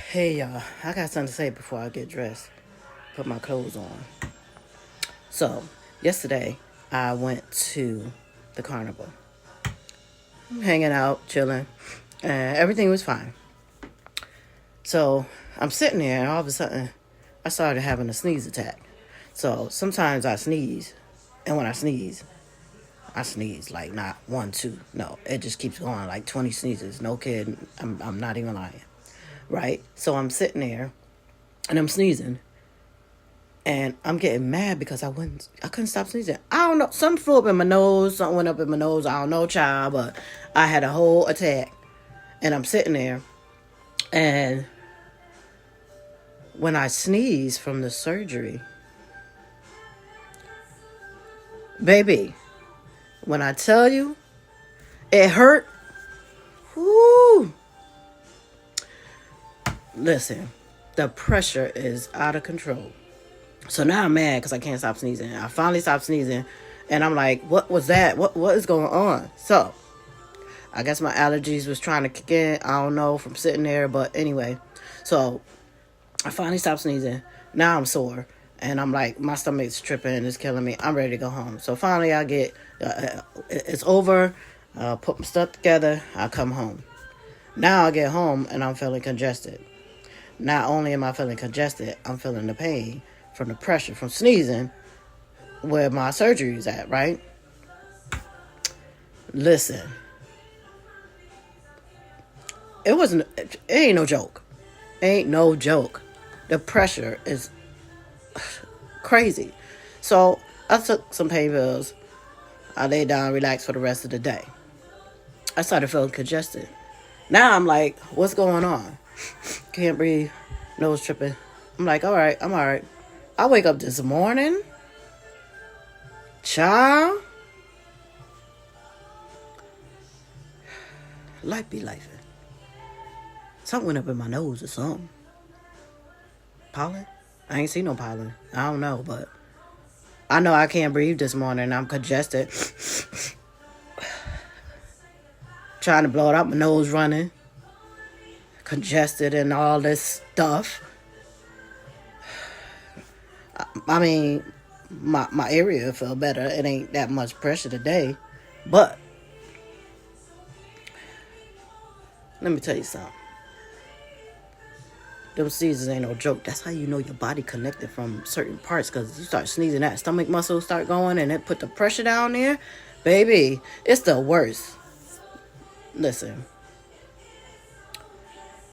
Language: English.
Hey y'all, I got something to say before I get dressed, put my clothes on. So, yesterday I went to the carnival, hanging out, chilling, and everything was fine. So, I'm sitting there, and all of a sudden, I started having a sneeze attack. So, sometimes I sneeze, and when I sneeze like not one, two. No, it just keeps going like 20 sneezes. No kidding. I'm not even lying. Right? So I'm sitting there and I'm sneezing and I'm getting mad because I couldn't stop sneezing. I don't know. Something flew up in my nose, something went up in my nose. I don't know, child, but I had a whole attack. And I'm sitting there and when I sneeze from the surgery, baby, when I tell you it hurt, whoo. Listen, the pressure is out of control. So now I'm mad because I can't stop sneezing. I finally stopped sneezing. And I'm like, what was that? What is going on? So, I guess my allergies was trying to kick in. I don't know from sitting there. But anyway. So, I finally stopped sneezing. Now I'm sore. And I'm like, my stomach's tripping. It's killing me. I'm ready to go home. So, finally I get, it's over. Put my stuff together. I come home. Now I get home and I'm feeling congested. Not only am I feeling congested, I'm feeling the pain from the pressure from sneezing where my surgery is at, right? Listen, it ain't no joke. Ain't no joke. The pressure is crazy. So I took some pain pills. I laid down, relaxed for the rest of the day. I started feeling congested. Now I'm like, what's going on? Can't breathe, nose tripping. I'm like, all right, I'm all right. I wake up this morning, child. Life be life. Something went up in my nose or something. Pollen? I ain't seen no pollen. I don't know, but I know I can't breathe this morning. I'm congested. Trying to blow it out, my nose running. Congested and all this stuff. I mean, my area felt better. It ain't that much pressure today. But let me tell you something. Them sneezes ain't no joke. That's how you know your body connected from certain parts. Because you start sneezing, that stomach muscles start going and it put the pressure down there. Baby, it's the worst. Listen.